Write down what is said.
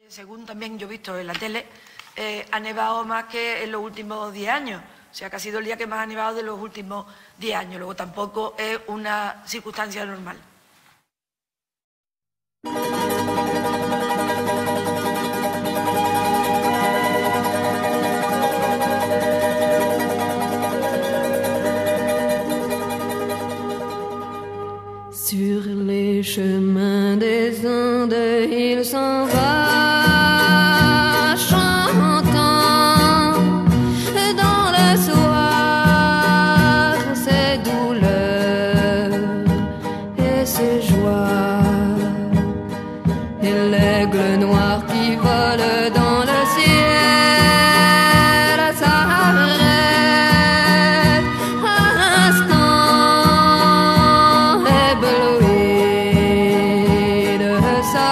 Según también yo he visto en la tele, ha nevado más que en los últimos 10 años. O sea, que ha sido el día que más ha nevado de los últimos 10 años. Luego tampoco es una circunstancia normal. Sur les chemins des Andes, il s'en va chantant dans le soir ses douleurs et ses joies. Et l'aigle noir qui vole dans le ciel s'arrête un instant ébloui de sa